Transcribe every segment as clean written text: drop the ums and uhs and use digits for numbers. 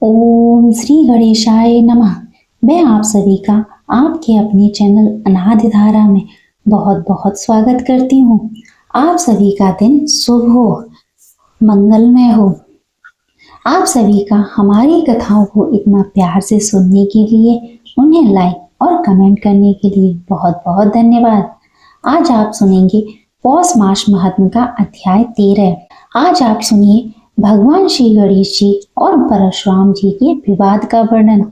ओम श्री गणेशाय नमः। मैं आप सभी का आपके अपने चैनल अनादि धारा में बहुत बहुत स्वागत करती हूँ। आप सभी का दिन शुभ हो, मंगलमय हो। आप सभी का हमारी कथाओं को इतना प्यार से सुनने के लिए, उन्हें लाइक और कमेंट करने के लिए बहुत बहुत धन्यवाद। आज आप सुनेंगे पौष मास महात्म्य का अध्याय 13। आज आप सुनिए भगवान श्री गणेश जी और परशुराम जी के विवाद का वर्णन।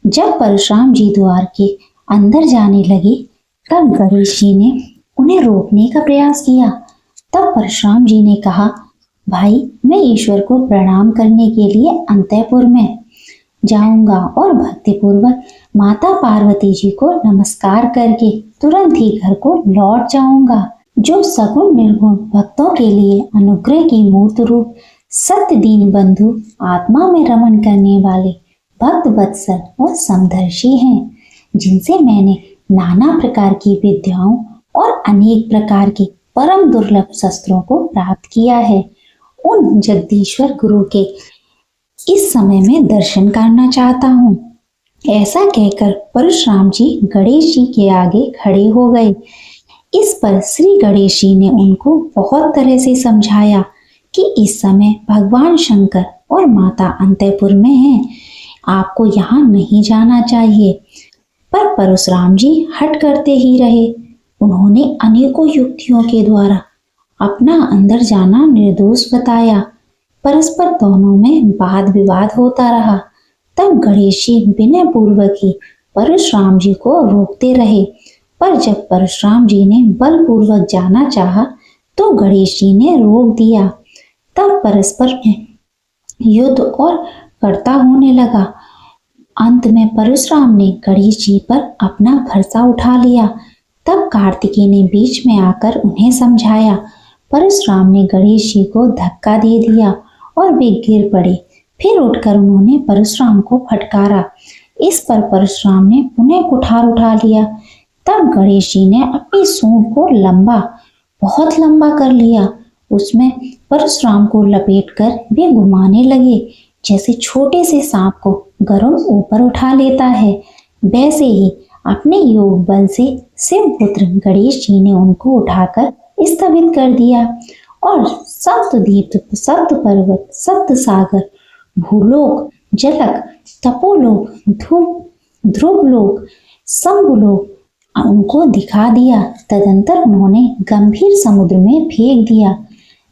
जब परशुराम जी द्वार के अंदर जाने लगे तब गणेश जी ने उन्हें रोकने का प्रयास किया। तब परशुराम जी ने कहा, भाई मैं ईश्वर को प्रणाम करने के लिए अंतःपुर में जाऊंगा और भक्तिपूर्वक माता पार्वती जी को नमस्कार करके तुरंत ही घर को लौट जाऊंगा। जो सगुण निर्गुण भक्तों के लिए अनुग्रह की मूर्त रूप सत्य दीन बंधु आत्मा में रमण करने वाले भक्त वत्सल और समदर्शी हैं, जिनसे मैंने नाना प्रकार की विद्याओं और अनेक प्रकार के परम दुर्लभ शस्त्रों को प्राप्त किया है, उन जगदीश्वर गुरु के इस समय में दर्शन करना चाहता हूँ। ऐसा कहकर परशुराम जी गणेश जी के आगे खड़े हो गए। इस पर श्री गणेश जी ने उनको बहुत तरह से समझाया कि इस समय भगवान शंकर और माता अंतःपुर में हैं, आपको यहाँ नहीं जाना चाहिए। पर परशुराम जी हट करते ही रहे। उन्होंने अनेकों युक्तियों के द्वारा अपना अंदर जाना निर्दोष बताया। परस्पर दोनों में वाद विवाद होता रहा। तब गणेश जी विनय पूर्वक ही परशुराम जी को रोकते रहे, पर जब परशुराम जी ने बलपूर्वक जाना चाहा तो गणेश जी ने रोक दिया। तब परस्पर में युद्ध और कर्ता होने लगा। अंत में परशुराम ने गणेश जी पर अपना भरोसा उठा लिया। तब कार्तिकेय ने बीच में आकर उन्हें समझाया। परशुराम ने गणेश जी को धक्का दे दिया और वे गिर पड़े। फिर उठकर उन्होंने परशुराम को फटकारा। इस पर परशुराम ने पुनः कुठार उठा लिया। तब गणेश जी ने अपनी सूंड को बहुत लंबा कर लिया। उसमें परशुराम को लपेटकर वे घुमाने लगे, जैसे छोटे से सांप को गरुड़ ऊपर उठा लेता है। वैसे ही अपने योग बल से शिवपुत्र गणेश जी ने उनको उठाकर स्थापित कर दिया और सप्तद्वीप, सप्त पर्वत, सप्त सागर, भूलोक, जलक, तपोलोक, ध्रुवलोक, शंभुलोक उनको दिखा दिया। तदंतर उन्होंने गंभीर समुद्र में फेंक दिया।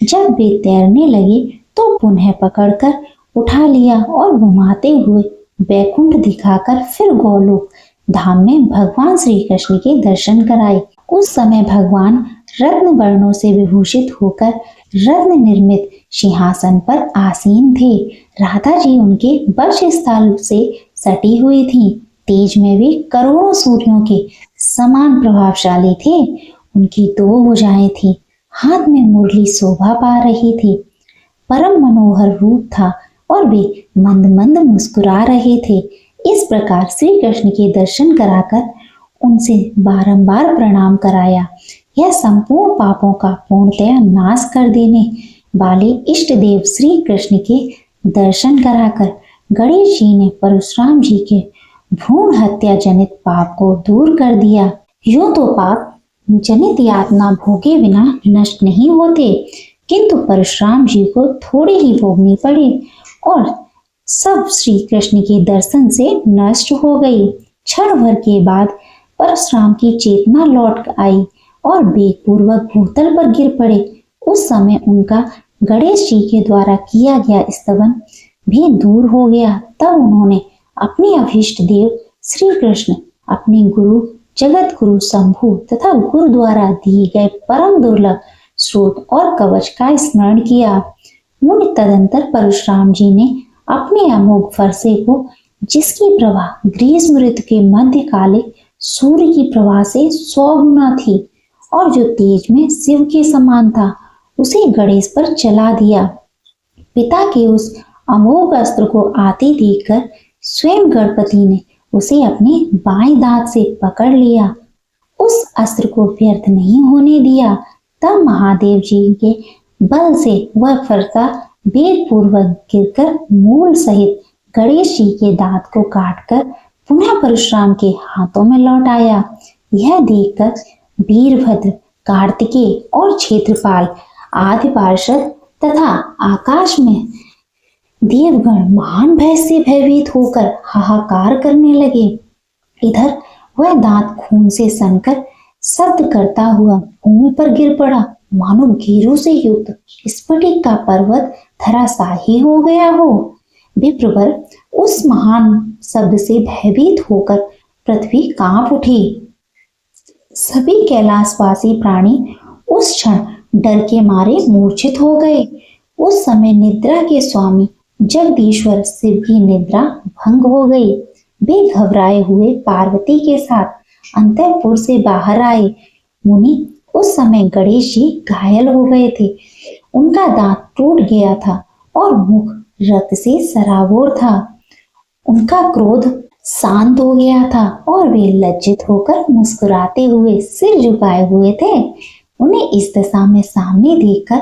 जब वे तैरने लगे तो पुनः पकड़कर उठा लिया और घुमाते हुए बैकुंठ दिखाकर फिर गोलोक धाम में भगवान श्री कृष्ण के दर्शन कराए। उस समय भगवान रत्न वर्णों से विभूषित होकर रत्न निर्मित सिंहासन पर आसीन थे। राधा जी उनके वक्ष स्थल से सटी हुई थी। तेज में वे करोड़ों सूर्यों के समान प्रभावशाली थे। उनकी 2 भुजाएं थी, हाथ में मुरली शोभा पा रही थी। परम मनोहर रूप था और वे मंद मंद मुस्कुरा रहे थे। इस प्रकार श्री कृष्ण के दर्शन कराकर उनसे बारंबार प्रणाम कराया। यह संपूर्ण पापों का पूर्णतया नाश कर देने वाले इष्ट देव श्री कृष्ण के दर्शन कराकर गणेश जी ने परशुराम जी के भ्रूण हत्या जनित पाप को दूर कर दिया। यूं तो पाप जनित यातना भोगे बिना नष्ट नहीं होते, किंतु परशुराम जी को थोड़े ही भोगनी पड़े और सब श्री कृष्ण के दर्शन से नष्ट हो गई। क्षण भर के बाद परशुराम की चेतना लौट आई और वेगपूर्वक भूतल पर गिर पड़े। उस समय उनका गणेश जी के द्वारा किया गया स्तवन भी दूर हो गया। तब उन्होंने अपने अभीष्ट देव श्री कृष्ण, अपने गुरु जगत गुरु शंभु तथा गुरु द्वारा दिए गए परम दुर्लभ स्रोत और कवच का स्मरण किया। मुनि तदंतर परशुराम जी ने अपने अमोघ फरसे को, जिसकी प्रभा ग्रीष्म ऋतु के मध्यकालिक सूर्य की प्रभा से 100 गुना थी और जो तेज में शिव के समान था, उसे गणेश पर चला दिया। पिता के उस अमोघ अस्त्र को आते देखकर स्वयं गणपति ने उसे अपने बाएं दांत से पकड़ लिया। उस अस्त्र को व्यर्थ नहीं होने दिया। तब महादेव जी के बल से वह फरसा वेग पूर्वक गिरकर मूल सहित गणेश जी के दांत को काटकर पुनः परशुराम के हाथों में लौट आया। यह देखकर वीरभद्र, कार्तिकेय और क्षेत्रपाल आदि पार्षद तथा आकाश में देवगण महान भय से भयभीत होकर हाहाकार करने लगे। इधर वह दांत खून से सनकर शब्द करता हुआ भूमि पर गिर पड़ा, मानो घेरों से युक्त स्फटिक का पर्वत धराशायी हो गया हो। विप्रवर उस महान शब्द से भयभीत होकर पृथ्वी कांप उठी। सभी कैलाशवासी प्राणी उस क्षण डर के मारे मूर्छित हो गए। उस समय निद्रा के स्वामी जगदीश्वर शिव की निद्रा भंग हो गई। वे घबराए हुए पार्वती के साथ अंतःपुर से बाहर आए। मुनि उस समय गणेश जी घायल हो गए थे। उनका दांत टूट गया था और मुख रक्त से सराबोर था। उनका क्रोध शांत हो गया था और वे लज्जित होकर मुस्कुराते हुए सिर झुकाए हुए थे। उन्हें इस दशा में सामने देखकर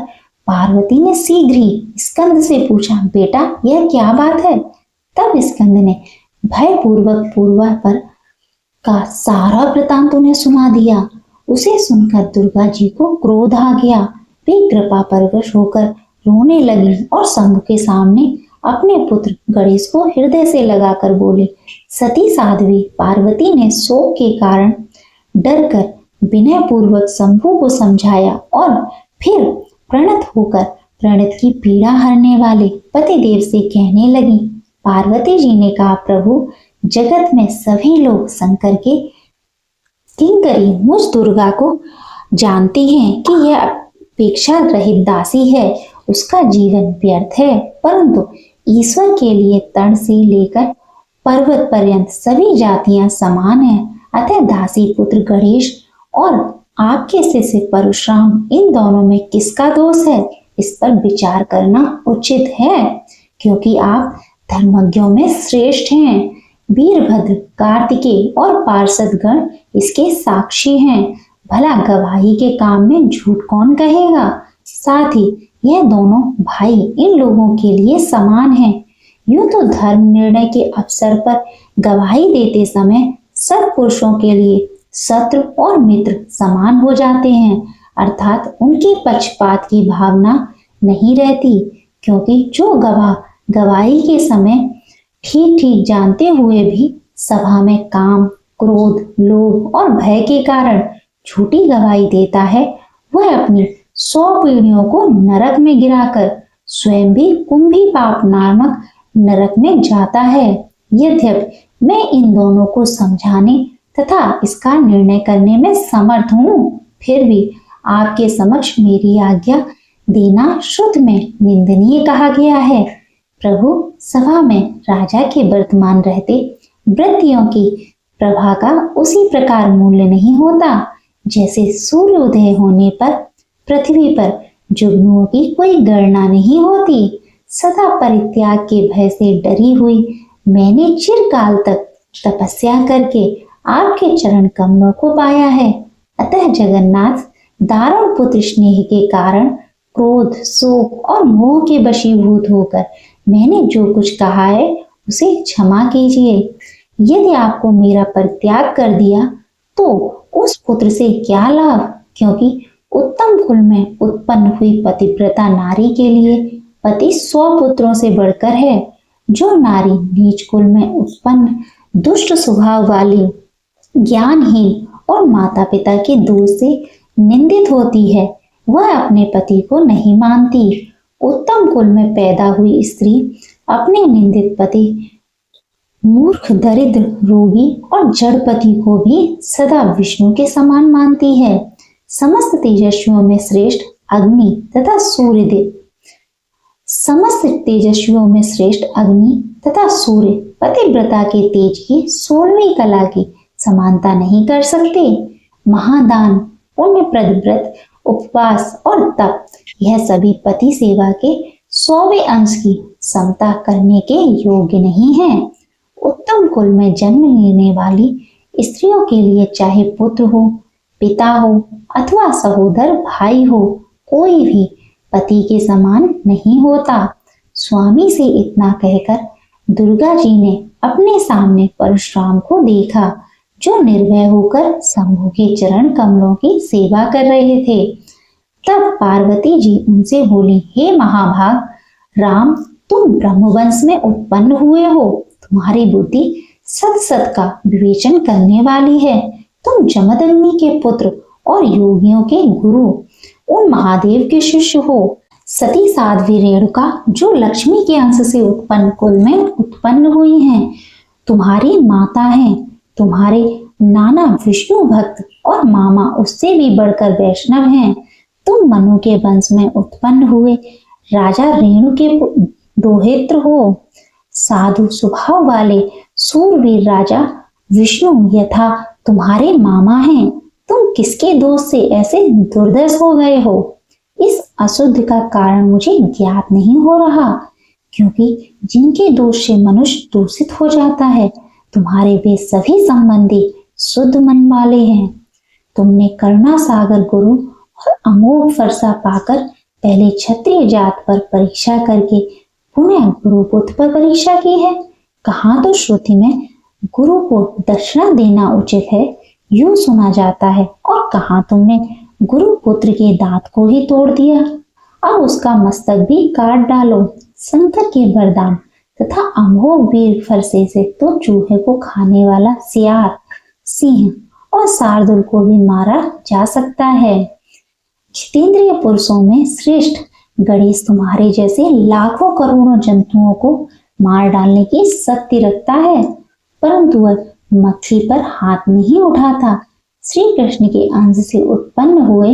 पार्वती ने शीघ्र ही स्कंद से पूछा, बेटा यह क्या बात है? तब स्कंद ने भयपूर्वक पूर्वा पर का सारा वृतांत उन्हें सुना दिया। उसे सुनकर दुर्गा जी को क्रोध आ गया। वे कृपा परवश होकर रोने लगी और शंभु के सामने अपने पुत्र गणेश को हृदय से लगाकर बोली। सती साध्वी पार्वती ने शोक के कारण डर कर विनय पूर्वक शंभु को समझाया और फिर प्रणत होकर प्रणत की पीड़ा हरने वाले पतिदेव से कहने लगी। पार्वती जी ने कहा, प्रभु जगत में सभी लोग शंकर के किंकरी मुझ दुर्गा को जानती हैं कि यह अपेक्षा रहित दासी है, उसका जीवन व्यर्थ है, परंतु ईश्वर के लिए तण से लेकर पर्वत पर्यंत सभी जातियां समान हैं। अतः दासी पुत्र गणेश और आपके शिष्य परशुराम, इन दोनों में किसका दोष है, इस पर विचार करना उचित है, क्योंकि आप धर्मज्ञों में श्रेष्ठ हैं। वीरभद्र, कार्तिकेय और पार्षदगण इसके साक्षी हैं। भला गवाही के काम में झूठ कौन कहेगा? साथ ही यह दोनों भाई इन लोगों के लिए समान हैं। यूं तो धर्म निर्णय के अवसर पर गवाही देते समय सत्पुरुषों के लिए शत्रु और मित्र समान हो जाते हैं, अर्थात उनके पक्षपात की भावना नहीं रहती, क्योंकि जो गवाह गवाही के समय ठीक ठीक जानते हुए भी सभा में काम, क्रोध, लोभ और भय के कारण झूठी गवाही देता है, वह अपनी 100 पीढ़ियों को नरक में गिराकर स्वयं भी कुंभी पाप नामक नरक में जाता है। यद्यपि मैं इन दोनों को समझाने तथा इसका निर्णय करने में समर्थ हूँ, फिर भी आपके समक्ष मेरी आज्ञा देना शुद्ध में निंदनीय कहा गया है। प्रभु, सभा में राजा के वर्तमान रहते वृत्तियों की प्रभा का उसी प्रकार मूल्य नहीं होता, जैसे सूर्योदय होने पर पृथ्वी पर जुगनुओं की कोई गणना नहीं होती। सदा परित्याग के भय से डरी हुई मैंने चिरकाल तक तपस्या करके आपके चरण कमलों को पाया है। अतः जगन्नाथ, दारुण पुत्र स्नेह के कारण क्रोध, शोक और मोह के वशीभूत होकर मैंने जो कुछ कहा है उसे क्षमा कीजिए। यदि आपको मेरा परित्याग कर दिया तो उस पुत्र से क्या लाभ, क्योंकि उत्तम कुल में उत्पन्न हुई पतिव्रता नारी के लिए पति 100 पुत्रों से बढ़कर है। जो नारी नीच कुल में उत्पन्न दुष्ट स्वभाव वाली, ज्ञानहीन और माता पिता के दोष से निंदित होती है, वह अपने पति को नहीं मानती। उत्तम कुल में पैदा हुई स्त्री अपने निंदित पति, मूर्ख, दरिद्र, रोगी और जड़ पति को भी सदा विष्णु के समान मानती है। समस्त तेजस्वियों में श्रेष्ठ अग्नि तथा सूर्यदेव, समस्त तेजस्वियों में श्रेष्ठ अग्नि तथा सूर्य पतिव्रता के तेज की 16वीं कला की समानता नहीं कर सकते। महादान, पुण्यप्रद व्रत, उपवास और तप, यह सभी पति सेवा के 100वें अंश की समता करने के योग्य नहीं है। उत्तम कुल में जन्म लेने वाली स्त्रियों के लिए चाहे पुत्र हो, पिता हो अथवा सहोदर भाई हो, कोई भी पति के समान नहीं होता। स्वामी से इतना कहकर दुर्गा जी ने अपने सामने परशुराम को देखा, जो निर्भय होकर शंभु के चरण कमलों की सेवा कर रहे थे। तब पार्वती जी उनसे बोली, हे महाभाग राम, तुम ब्रह्मवंश में उत्पन्न हुए हो, तुम्हारी बुद्धि सत सत का विवेचन करने वाली है। तुम जमदग्नि के पुत्र और योगियों के गुरु, उन महादेव के शिष्य हो। सती साध्वी रेणुका जो लक्ष्मी के अंश से उत्पन्न कुल में उत्पन्न हुई हैं, तुम्हारी माता हैं। तुम्हारे नाना विष्णु भक्त और मामा उससे भी बढ़कर वैष्णव हैं। तुम मनु के वंश में उत्पन्न हुए राजा रेणु के दोहित्र हो। साधु स्वभाव वाले सूरवीर राजा विष्णु यथा तुम्हारे मामा हैं। तुम किसके दोष से ऐसे दुर्दश हो गए हो? इस अशुद्ध का कारण मुझे ज्ञात नहीं हो रहा, क्योंकि जिनके दोष से मनुष्य दूषित हो जाता है, तुम्हारे वे सभी संबंधी शुद्ध मन वाले हैं। तुमने करुणा सागर गुरु और अमोघ वर्षा पाकर पहले क्षत्रिय जात पर परीक्षा करके पुनः गुरुपुत्र पर परीक्षा की है। कहाँ तो श्रुति में गुरु को दक्षिणा देना उचित है, यूं सुना जाता है, और कहाँ तुमने गुरुपुत्र के दांत को ही तोड़ दिया। अब उसका मस्तक भी काट डालो। शंकर के वरदान तथा अमोघ वीर फरसे से तो चूहे को खाने वाला सियार, सिंह और शार्दुल को भी मारा जा सकता है। जितेंद्रिय पुरुषों में श्रेष्ठ गणेश तुम्हारे जैसे लाखों करोड़ों जंतुओं को मार डालने की शक्ति रखता है, परंतु वह मछली पर हाथ नहीं उठाता। श्री कृष्ण के अंश से उत्पन्न हुए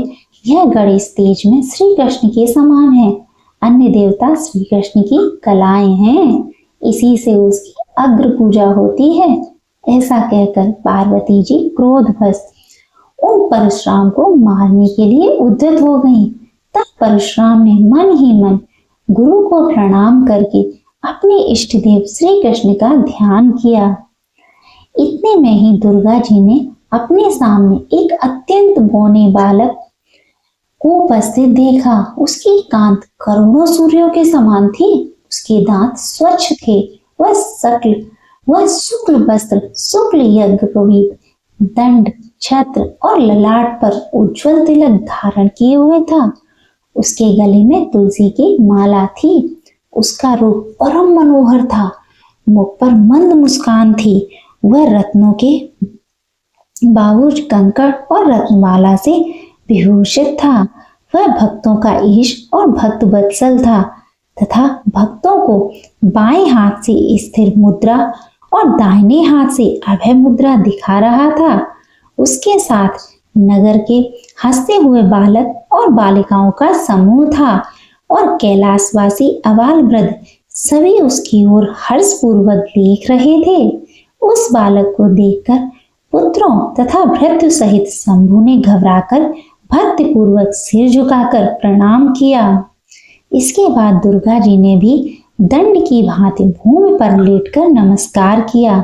यह गणेश तेज में श्री कृष्ण के समान है। अन्य देवता श्री कृष्ण की कलाएं हैं, इसी से उसकी अग्र पूजा होती है। ऐसा कहकर पार्वती जी क्रोधवश उन परशुराम को मारने के लिए उद्यत हो गईं। तब परशुराम ने मन ही मन गुरु को प्रणाम करके अपने इष्ट देव श्री कृष्ण का ध्यान किया। इतने में ही दुर्गा जी ने अपने सामने एक अत्यंत बौने बालक को उपस्थित देखा। उसकी कांत करोड़ों सूर्यों के समान थी, उसके दांत स्वच्छ थे, वह शुक्ल वस्त्र, शुक्ल यज्ञोपवीत, दंड, छत्र और ललाट पर उज्जवल तिलक धारण किए हुए था। उसके गले में तुलसी की माला थी। उसका रूप परम मनोहर था, मुख पर मंद मुस्कान थी। वह रत्नों के बाबूज, कंकड़ और रत्नमाला से विभूषित था। वह भक्तों का ईश और भक्त वत्सल था तथा भक्तों को बाएं हाथ से स्थिर मुद्रा और दाहिने हाथ से अभय मुद्रा दिखा रहा था। उसके साथ नगर के हंसते हुए बालक और बालिकाओं का समूह था और कैलाशवासी अबाल वृद्ध सभी उसकी ओर हर्षपूर्वक देख रहे थे। उस बालक को देखकर पुत्रों तथा भृत्य सहित शंभु ने घबराकर भक्ति पूर्वक सिर झुकाकर प्रणाम किया। इसके बाद दुर्गा जी ने भी दंड की भांति भूमि पर लेटकर नमस्कार किया।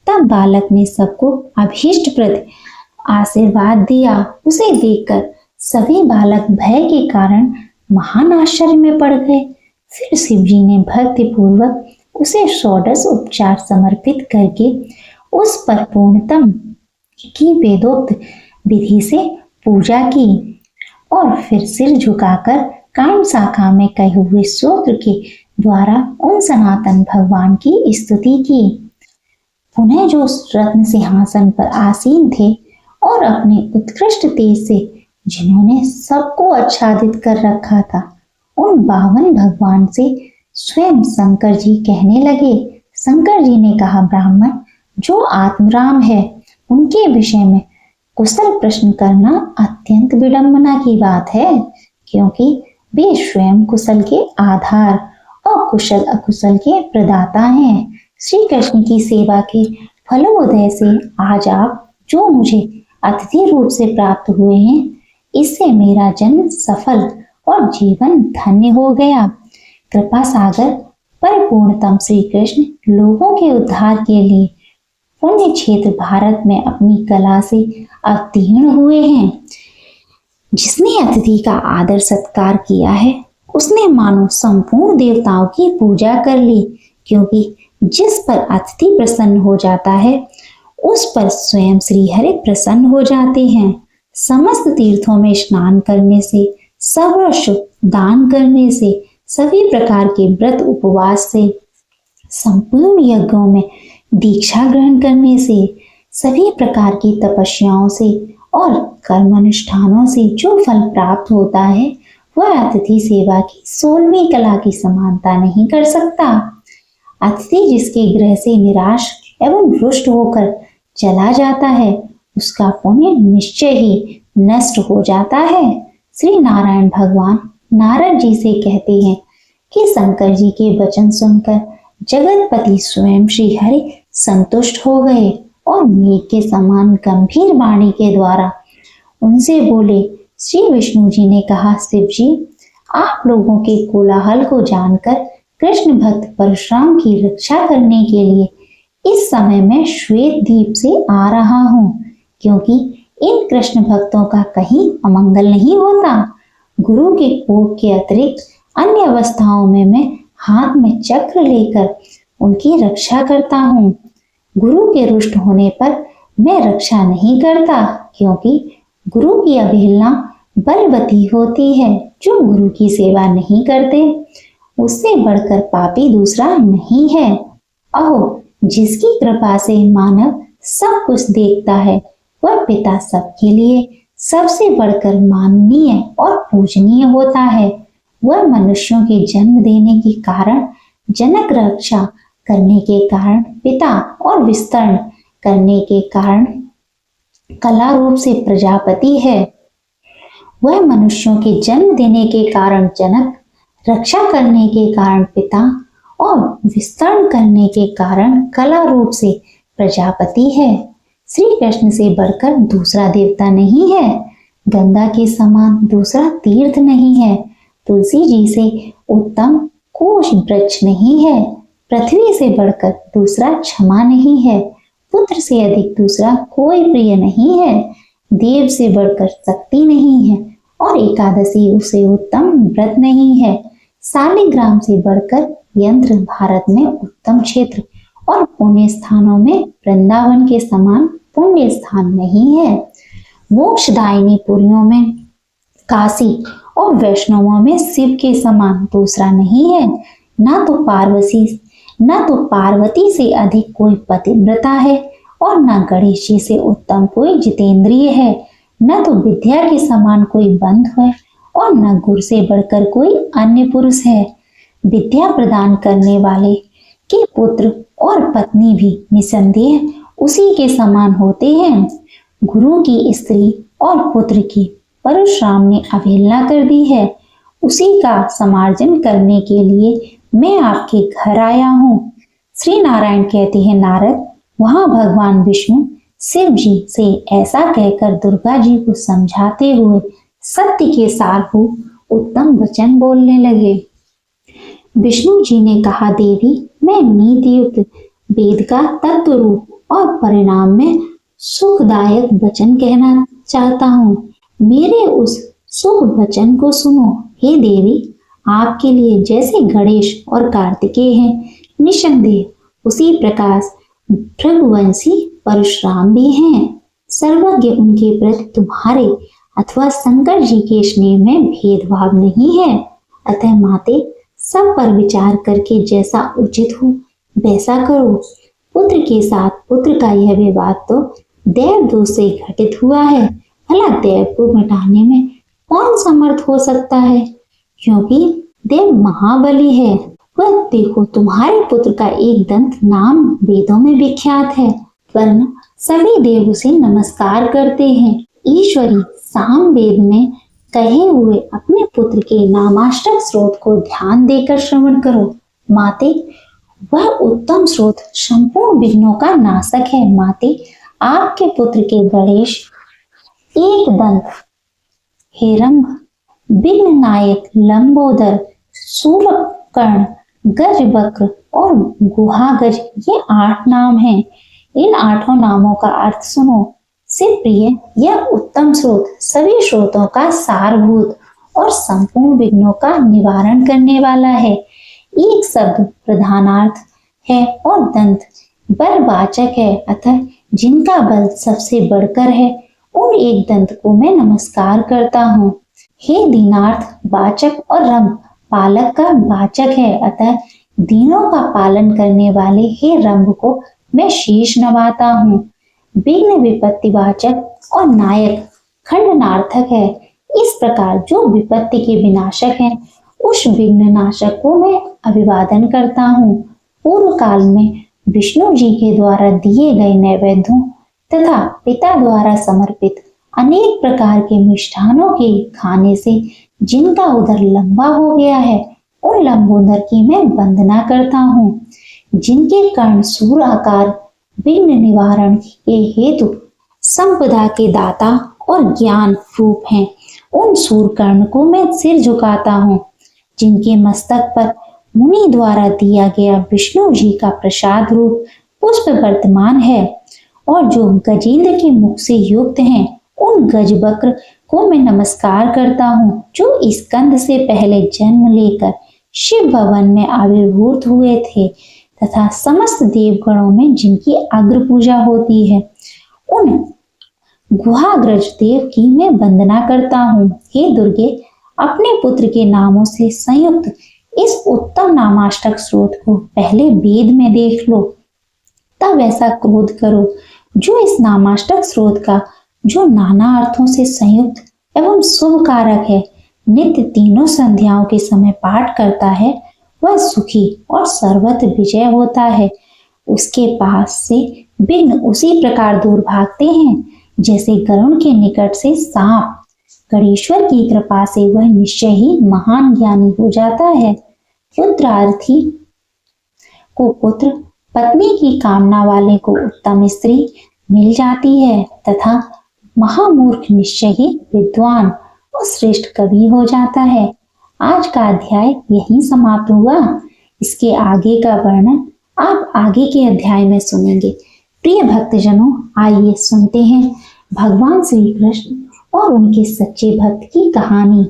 तब बालक ने सबको अभीष्टप्रद आशीर्वाद दिया। उसे देखकर सभी बालक भय के कारण महान आश्चर्य में पड़ गए। फिर शिव जी ने भक्ति पूर्वक उसे षोडश उपचार समर्पित करके उस पर पूर्णतम की वेदोक्त विधि से पूजा की और फिर सिर झुकाकर कान शाखा में कहे हुए सूत्र के द्वारा उन सनातन भगवान की स्तुति की। पुनः जो रत्न सिंहासन पर आसीन थे और अपने उत्कृष्ट तेज से जिन्होंने सबको आच्छादित कर रखा था, उन 52 भगवान से स्वयं शंकर जी कहने लगे। शंकर जी ने कहा, ब्राह्मण जो आत्मराम है उनके विषय में कुशल प्रश्न करना अत्यंत विडंबना की बात है, क्योंकि वे स्वयं कुशल के आधार और कुशल अकुशल के प्रदाता हैं। श्री कृष्ण की सेवा के फलोदय से आज आप जो मुझे अतिथि रूप से प्राप्त हुए हैं, इससे मेरा जन्म सफल और जीवन धन्य हो गया। कृपा सागर परिपूर्णतम श्री कृष्ण लोगों के उद्धार के लिए पुण्य क्षेत्र भारत में अपनी कला से अवतीर्ण हुए हैं। जिसने अतिथि का आदर सत्कार किया है, उसने मानो संपूर्ण देवताओं की पूजा कर ली, क्योंकि जिस पर अतिथि प्रसन्न हो जाता है उस पर स्वयं श्री हरि प्रसन्न हो जाते हैं। समस्त तीर्थों में स्नान करने से, सर्वस्व दान करने से, सभी प्रकार के व्रत उपवास से, संपूर्ण यज्ञों में दीक्षा ग्रहण करने से, सभी प्रकार की तपस्याओं से और कर्मानुष्ठानों से जो फल प्राप्त होता है वह अतिथि सेवा की 16वीं कला की समानता नहीं कर सकता। अतिथि जिसके गृह से निराश एवं रुष्ट होकर चला जाता है उसका पुण्य निश्चय ही नष्ट हो जाता है। श्री नारायण भगवान नारद जी से कहते हैं कि शंकर जी के वचन सुनकर जगतपति स्वयं श्री हरि संतुष्ट हो गए और मेघ के समान गंभीर वाणी के द्वारा उनसे बोले। श्री विष्णु जी ने कहा, शिव जी, आप लोगों के कोलाहल को जानकर कृष्ण भक्त परशुराम की रक्षा करने के लिए इस समय मैं श्वेत द्वीप से आ रहा हूँ, क्योंकि इन कृष्ण भक्तों का कहीं अमंगल नहीं होता। गुरु के कोप के अतिरिक्त अन्य अवस्थाओं में मैं हाथ में चक्र लेकर उनकी रक्षा करता हूँ। गुरु के रुष्ट होने पर मैं रक्षा नहीं करता, क्योंकि गुरु की अवहेलना बलवती होती है। जो गुरु की सेवा नहीं करते उससे बढ़कर पापी दूसरा नहीं है। अहो, जिसकी कृपा से मानव सब कुछ देखता है वह पिता सबके लिए सबसे बढ़कर माननीय और पूजनीय होता है। वह मनुष्यों के जन्म देने के कारण, जनक रक्षा करने के कारण पिता और विस्तरण करने के कारण कला रूप से प्रजापति है। वह मनुष्यों के जन्म देने के कारण जनक, रक्षा करने के कारण पिता और विस्तरण करने के कारण कला रूप से प्रजापति है। श्री कृष्ण से बढ़कर दूसरा देवता नहीं है। गंगा के समान दूसरा तीर्थ नहीं है। तुलसी जी से उत्तम कोश वृक्ष नहीं है। पृथ्वी से बढ़कर दूसरा क्षमा नहीं है। पुत्र से अधिक दूसरा कोई प्रिय नहीं है। देव से बढ़कर शक्ति नहीं है और एकादशी से उत्तम व्रत नहीं है। शालिग्राम से बढ़कर यंत्र भारत में उत्तम क्षेत्र और पुण्य स्थानों में वृंदावन के समान पुण्य स्थान नहीं है। मोक्षदायिनी पुरियों में काशी और वैष्णवों में शिव के समान दूसरा नहीं है। न तो पार्वती से अधिक कोई पतिव्रता है और न गणेश जी से उत्तम कोई जितेंद्रिय है। न तो विद्या के समान कोई बंधु है और न गुरु से बढ़कर कोई अन्य पुरुष है। विद्या प्रदान करने वाले के पुत्र और पत्नी भी निसंदेह उसी के समान होते हैं। गुरु की स्त्री और पुत्र की परशुराम ने अवहेलना कर दी है। उसी का समार्जन करने के लिए मैं आपके घर आया हूँ। श्री नारायण कहते हैं, नारद, वहां भगवान विष्णु शिव जी से ऐसा कहकर दुर्गा जी को समझाते हुए सत्य के सारभूत उत्तम वचन बोलने लगे। विष्णु जी ने कहा, देवी, मैं नीति युक्त वेद का तत्व रूप और परिणाम में सुखदायक वचन कहना चाहता हूँ। मेरे उस शुभ वचन को सुनो। हे देवी, आपके लिए जैसे गणेश और कार्तिकेय हैं, निसंदेह उसी प्रकार भृगुवंशी परशुराम भी हैं। सर्वज्ञ उनके प्रति तुम्हारे अथवा शंकर जी के स्नेह में भेदभाव नहीं है। अतः माते, सब पर विचार करके जैसा उचित हो वैसा करो। पुत्र के साथ पुत्र का यह विवाद तो देव दोष से घटित हुआ है। भला देव को मिटाने में कौन समर्थ हो सकता है, क्योंकि देव महाबली है। वह देखो, तुम्हारे पुत्र का एक दंत नाम वेदों में विख्यात है, वरन सभी देव उसे नमस्कार करते हैं। ईश्वरी सामवेद में कहे हुए अपने पुत्र के नामाष्टक स्रोत को ध्यान देकर श्रवण करो। माते, वह उत्तम स्रोत संपूर्ण विघ्नों का नाशक है। माते, आपके पुत्र के गणेश एक दंत, हेरंब, विघ्न नायक, लंबोदर, सूरकर्ण, गज वक्र और गुहागज, ये 8 नाम हैं। इन 8 नामों का अर्थ सुनो। शिव प्रिय यह उत्तम स्रोत सभी स्रोतों का सारभूत और संपूर्ण विघ्नों का निवारण करने वाला है। एक शब्द प्रधानार्थ है और दंत बलवाचक है, अतः जिनका बल सबसे बढ़कर है उन एक दंत को मैं नमस्कार करता हूँ। हे दीनार्थ वाचक और रंभ पालक का वाचक है, अतः दीनों का पालन करने वाले हे रंभ को मैं शीश नवाता हूँ। विघ्न विपत्ति वाचक और नायक खंडनार्थक है। इस प्रकार जो विपत्ति के विनाशक है उस विघ्न नाशक को मैं अभिवादन करता हूँ। पूर्व काल में विष्णु जी के द्वारा दिए गए नैवेद्यों तथा पिता द्वारा समर्पित अनेक प्रकार के मिष्ठानों के खाने से जिनका उदर लंबा हो गया है उन लंबोदर की मैं वंदना करता हूँ। जिनके कर्ण सूर आकार विघ्न निवारण के हेतु संपदा के दाता और ज्ञान रूप हैं, उन सूर कर्ण को मैं सिर झुकाता हूँ। जिनके मस्तक पर मुनि द्वारा दिया गया विष्णु जी का प्रसाद रूप पुष्प वर्तमान है और जो गजेंद्र के मुख से युक्त हैं उन गजबक्र को मैं नमस्कार करता हूँ, जो स्कंद से पहले जन्म लेकर शिव भवन में आविर्भूत हुए थे तथा समस्त देवगणों में जिनकी अग्र पूजा होती है उन गुहाग्रज देव की मैं वंदना करता हूँ। हे दुर्गे, अपने पुत्र के नामों से संयुक्त इस उत्तम नामाष्टक स्रोत को पहले वेद में देख लो, तब ऐसा क्रोध करो जो इस नामाष्टक स्रोत का जो नाना अर्थों से संयुक्त एवं शुभ कारक है नित्य तीनों संध्याओं के समय पाठ करता है वह सुखी और सर्वत्र विजय होता है। उसके पास से विघ्न उसी प्रकार दूर भागते हैं जैसे गरुड़ के निकट से सांप। गणेश्वर की कृपा से वह निश्चय ही महान ज्ञानी हो जाता है। पुत्रार्थी को पुत्र, पत्नी की कामना वाले को उत्तम स्त्री मिल जाती है तथा महामूर्ख निश्चय ही विद्वान और श्रेष्ठ कवि हो जाता है। आज का अध्याय यहीं समाप्त हुआ। इसके आगे का वर्णन आप आगे के अध्याय में सुनेंगे। प्रिय भक्तजनों, आइए सुनते हैं भगवान श्री कृष्ण और उनके सच्चे भक्त की कहानी।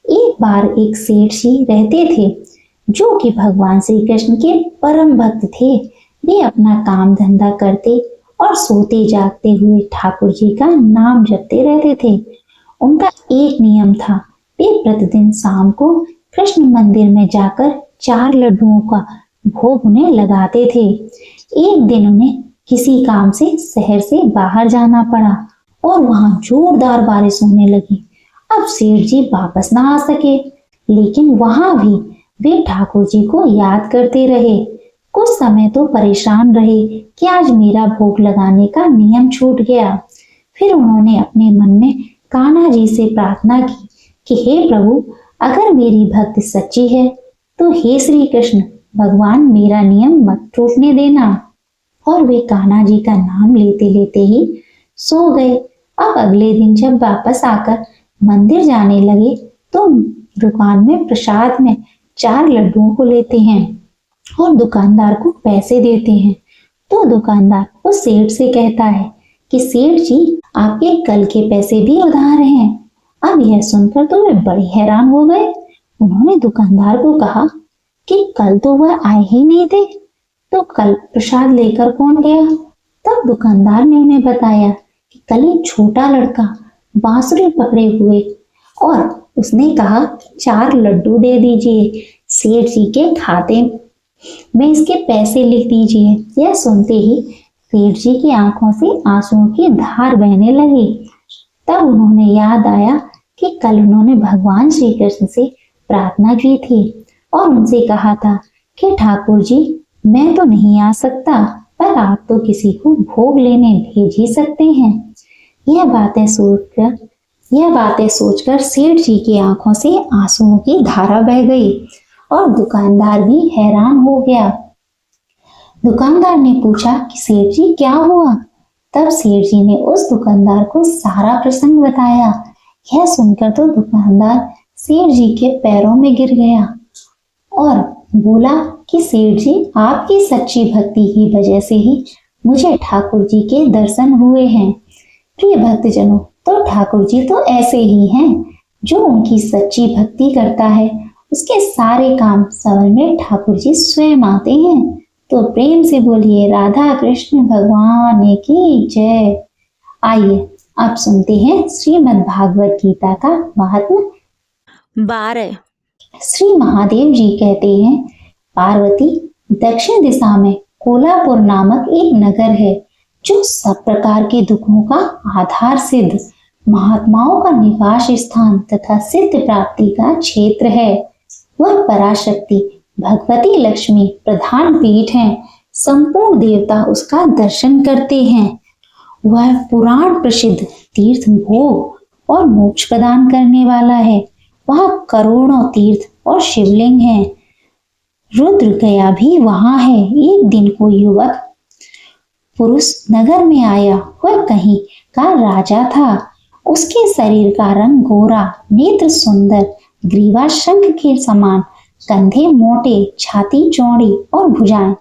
एक बार एक सेठ जी रहते थे जो कि भगवान श्री कृष्ण के परम भक्त थे। वे अपना काम धंधा करते और सोते जागते हुए ठाकुर जी का नाम जपते रहते थे। उनका एक नियम था, वे प्रतिदिन शाम को कृष्ण मंदिर में जाकर 4 लड्डुओं का भोग उन्हें लगाते थे। एक दिन उन्हें किसी काम से शहर से बाहर जाना पड़ा और वहां जोरदार बारिश होने लगी। अब सेठ जी वापस ना आ सके, लेकिन वहां भी वे ठाकुर जी को याद करते रहे। कुछ समय तो परेशान रहे कि आज मेरा भोग लगाने का नियम छूट गया। फिर उन्होंने अपने मन में कान्हा जी से प्रार्थना की कि हे प्रभु, अगर मेरी भक्ति सच्ची है तो हे श्री कृष्ण भगवान, मेरा नियम मत टूटने देना। और वे कान्हा जी का नाम लेते लेते ही सो गए। अब अगले दिन जब वापस आकर मंदिर जाने लगे तो दुकान में प्रसाद में 4 लड्डुओं को लेते हैं और दुकानदार को पैसे देते हैं। तो दुकानदार उस सेठ से कहता है कि सेठ जी, आपके कल के पैसे भी उधार हैं। अब यह सुनकर तो वे बड़े हैरान हो गए। उन्होंने दुकानदार को कहा कि कल तो वह आए ही नहीं थे, तो कल प्रसाद लेकर कौन गया? तब दुकानदार ने उन्हें बताया कि कल एक छोटा लड़का बांसुरी पकड़े हुए और उसने कहा 4 लड्डू दे दीजिए, सेठ जी के खाते में इसके पैसे लिख दीजिए। यह सुनते ही सेठ जी की आंखों से आंसुओं की धार बहने लगी। तब उन्होंने याद आया कि कल उन्होंने भगवान श्री कृष्ण से प्रार्थना की थी और उनसे कहा था कि ठाकुर जी, मैं तो नहीं आ सकता, पर आप तो किसी को भोग लेने भेज ही सकते हैं। यह बातें सोचकर सेठ जी की आंखों से आंसुओं की धारा बह गई और दुकानदार भी हैरान हो गया। दुकानदार ने पूछा कि सेठ जी क्या हुआ? तब सेठ जी ने उस दुकानदार को सारा प्रसंग बताया। यह सुनकर तो दुकानदार सेठ जी के पैरों में गिर गया और बोला कि सेठ जी, आपकी सच्ची भक्ति की वजह से ही मुझे ठाकुर जी के दर्शन हुए हैं। प्रिय भक्तजनों, तो ठाकुर जी तो ऐसे ही हैं, जो उनकी सच्ची भक्ति करता है उसके सारे काम सफल में ठाकुर जी स्वयं आते हैं। तो प्रेम से बोलिए राधा कृष्ण भगवान की जय। आइए अब सुनते हैं श्रीमद् भागवत गीता का महात्म्य। 12। श्री महादेव जी कहते हैं, पार्वती, दक्षिण दिशा में कोल्हापुर नामक एक नगर है जो सब प्रकार के दुखों का आधार सिद्ध, महात्माओं का निवास स्थान तथा सिद्ध प्राप्ति का क्षेत्र है। वह पराशक्ति भगवती लक्ष्मी प्रधान पीठ है। संपूर्ण देवता उसका दर्शन करते हैं। वह पुराण प्रसिद्ध तीर्थ भोग और मोक्ष प्रदान करने वाला है। वहाँ करोड़ों तीर्थ और शिवलिंग हैं। रुद्र गया भी वहाँ है। एक दिन कोई युवक पुरुष नगर में आया। वह कहीं का राजा था। उसके शरीर का रंग गोरा, नेत्र सुंदर, ग्रीवा शंख के समान, कंधे मोटे, छाती चौड़ी और भुजाएं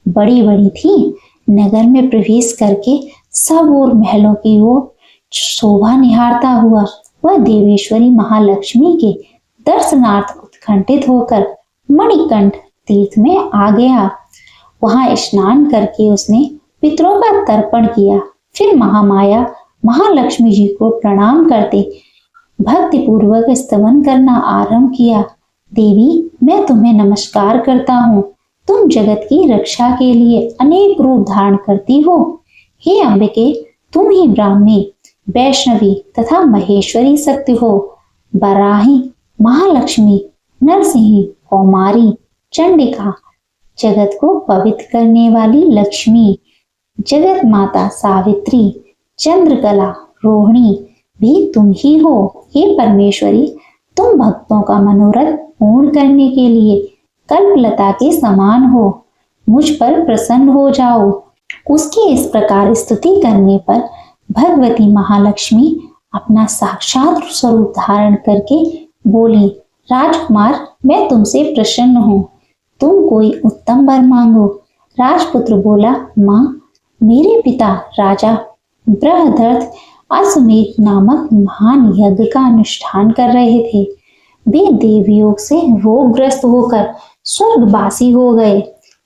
बड़ी बड़ी थी। नगर में प्रवेश करके सब और महलों की ओर शोभा निहारता हुआ वह देवेश्वरी महालक्ष्मी के दर्शनार्थ उत्कंठित होकर मणिकंठ तीर्थ में आ गया। वहां स्नान करके उसने पितरों का तर्पण किया। फिर महामाया महालक्ष्मी जी को प्रणाम करते भक्ति पूर्वक स्तवन करना आरंभ किया। देवी, मैं तुम्हें नमस्कार करता हूँ। तुम जगत की रक्षा के लिए अनेक रूप धारण करती हो। हे अंबिके, तुम ही ब्राह्मी, वैष्णवी तथा महेश्वरी शक्ति हो। बराही, महालक्ष्मी, नरसिंही, कौमारी, चंडिका, जगत को पवित्र करने वाली लक्ष्मी, जगत माता सावित्री, चंद्रकला, रोहिणी भी तुम ही हो। हे परमेश्वरी, तुम भक्तों का मनोरथ पूर्ण करने के लिए कल्पलता के समान हो। मुझ पर प्रसन्न हो जाओ। उसकी इस प्रकार स्तुति करने पर भगवती महालक्ष्मी अपना साक्षात स्वरूप धारण करके बोली, राजकुमार, मैं तुमसे प्रसन्न हूँ। तुम कोई उत्तम वर मांगो। राजपुत्र बोला, माँ, मेरे पिता राजा बृहदर्थ अश्वमेध नामक महान यज्ञ का अनुष्ठान कर रहे थे। वे देवयोग से रोगग्रस्त होकर स्वर्गवासी हो गए।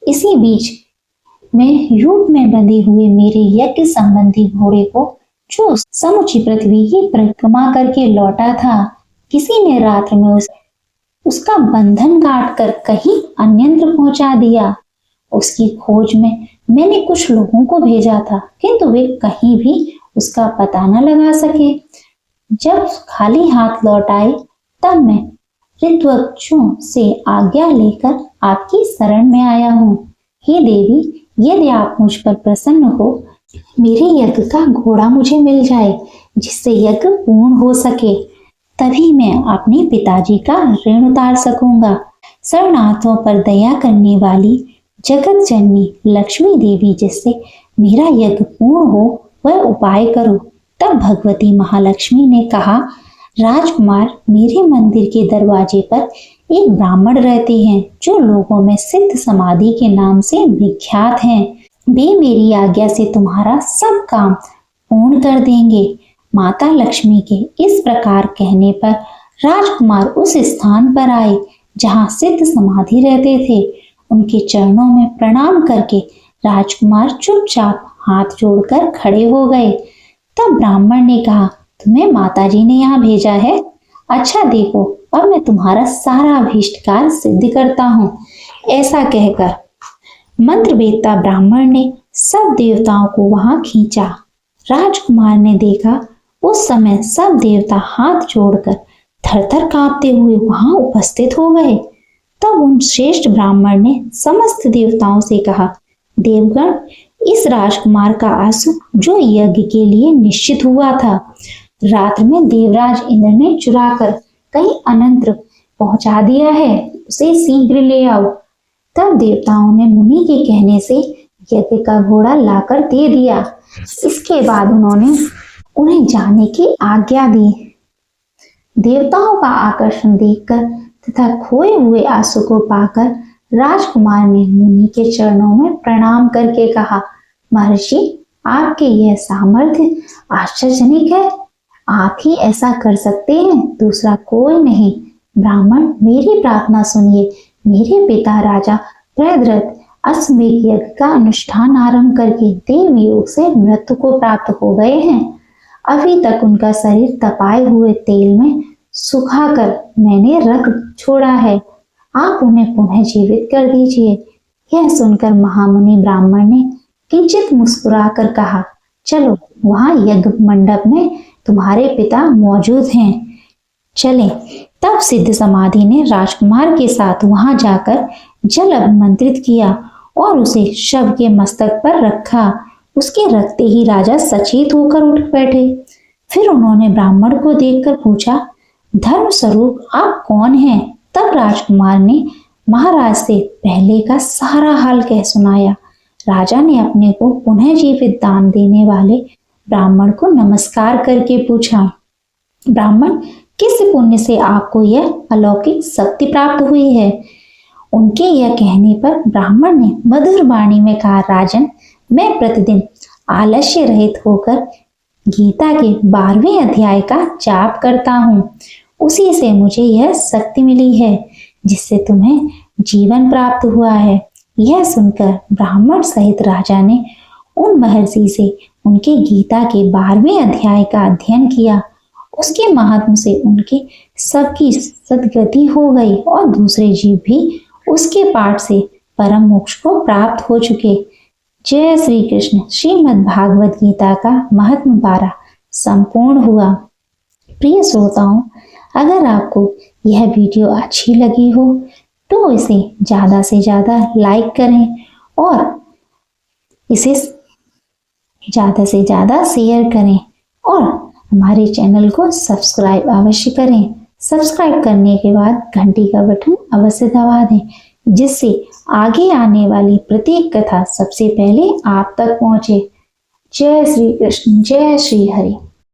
इसी बीच में यूप में बंधे हुए मेरे यज्ञ संबंधी घोड़े को, जो समुची पृथ्वी की परिक्रमा करके लौटा था, किसी ने रात्र में उसका बंधन काट कर कहीं अन्यत्र पहुंचा दिया। उसकी खोज में मैंने कुछ लोगों को भेजा था, किंतु वे कहीं भी उसका पता न लगा सके। जब खाली हाथ लौट आए, तब मैं ऋत्विजों से आज्ञा लेकर आपकी शरण में आया हूँ। हे देवी, यदि आप मुझ पर प्रसन्न हो, मेरे यज्ञ का घोड़ा मुझे मिल जाए, जिससे यज्ञ पूर्ण हो सके, तभी मैं अपने पिताजी का ऋण उतार सकूंगा। शरणार्थों पर दया करने वाली जगत जननी लक्ष्मी देवी, जिससे मेरा यज्ञ पूर्ण हो, वह उपाय करो। तब भगवती महालक्ष्मी ने कहा, राजकुमार, मेरे मंदिर के दरवाजे पर एक ब्राह्मण रहते हैं, जो लोगों में सिद्ध समाधि के नाम से विख्यात हैं। वे मेरी आज्ञा से तुम्हारा सब काम पूर्ण कर देंगे। माता लक्ष्मी के इस प्रकार कहने पर राजकुमार उस स्थान पर आए जहाँ सिद्ध समाधि रहते थे। उनके चरणों में प्रणाम करके राजकुमार चुपचाप हाथ जोड़कर खड़े हो गए। तब ब्राह्मण ने कहा, तुम्हें माताजी ने यहाँ भेजा है? अच्छा देखो, अब मैं तुम्हारा सारा अभीष्ट कार्य सिद्ध करता हूँ। ऐसा कहकर मंत्र वेदता ब्राह्मण ने सब देवताओं को वहां खींचा। राजकुमार ने देखा, उस समय सब देवता हाथ जोड़कर थरथर कांपते हुए वहां उपस्थित हो गए। तब उन श्रेष्ठ ब्राह्मण ने समस्त देवताओं से कहा, देवगण, इस राजकुमार का अश्व जो यज्ञ के लिए निश्चित हुआ था, रात्र में देवराज इंद्र ने चुरा कर कहीं अनंत्र पहुंचा दिया है। उसे शीघ्र ले आओ। तब देवताओं ने मुनि के कहने से यज्ञ का घोड़ा लाकर दे दिया। इसके बाद उन्होंने उन्हें जाने की आज्ञा दी। देवताओं का आकर्षण देखकर तथा खोए हुए अश्व को पाकर राजकुमार ने मुनि के चरणों में प्रणाम करके कहा, महर्षि, आपके यह सामर्थ्य आश्चर्यजनक है। आप ही ऐसा कर सकते हैं, दूसरा कोई नहीं। ब्राह्मण, मेरी प्रार्थना सुनिए। मेरे पिता राजा बृहद्रथ अश्वमेध यज्ञ का अनुष्ठान आरंभ करके देव योग से मृत्यु को प्राप्त हो गए हैं। अभी तक उनका शरीर तपाए हुए तेल में सुखाकर मैंने रख छोड़ा है। आप उन्हें पुनः जीवित कर दीजिए। यह सुनकर महामुनि ब्राह्मण ने किंचित मुस्कुराकर कहा, चलो, वहां यज्ञ मंडप में तुम्हारे पिता मौजूद हैं, चलें। तब सिद्ध समाधि ने राजकुमार के साथ वहां जाकर जल अभिमंत्रित किया और उसे शव के मस्तक पर रखा। उसके रखते ही राजा सचेत होकर उठ बैठे। फिर उन्होंने ब्राह्मण को देखकर पूछा, धर्म स्वरूप आप कौन हैं? तब राजकुमार ने महाराज से पहले का सारा हाल कह सुनाया। राजा ने अपने को पुनः जीवित दान देने वाले ब्राह्मण को नमस्कार करके पूछा, ब्राह्मण, किस पुण्य से आपको यह अलौकिक शक्ति प्राप्त हुई है? उनके यह कहने पर ब्राह्मण ने मधुर वाणी में कहा, राजन, मैं प्रतिदिन आलस्य रहित होकर गीता के 12वें अध्याय का जाप करता हूँ। उसी से मुझे यह शक्ति मिली है जिससे तुम्हें जीवन प्राप्त हुआ है। यह सुनकर ब्राह्मण सहित राजा ने उन महर्षि से उनके गीता के 12वें अध्याय का अध्ययन किया। उसके महात्म से उनके सबकी सद्गति हो गई और दूसरे जीव भी उसके पाठ से परम मोक्ष को प्राप्त हो चुके। जय श्री कृष्ण। श्रीमद् भागवत गीता का महात्म पारा संपूर्ण हुआ। प्रिय श्रोताओं, अगर आपको यह वीडियो अच्छी लगी हो तो इसे ज़्यादा से ज़्यादा लाइक करें और इसे ज़्यादा से ज़्यादा शेयर करें और हमारे चैनल को सब्सक्राइब अवश्य करें। सब्सक्राइब करने के बाद घंटी का बटन अवश्य दबा दें, जिससे आगे आने वाली प्रत्येक कथा सबसे पहले आप तक पहुंचे। जय श्री कृष्ण, जय श्री हरि।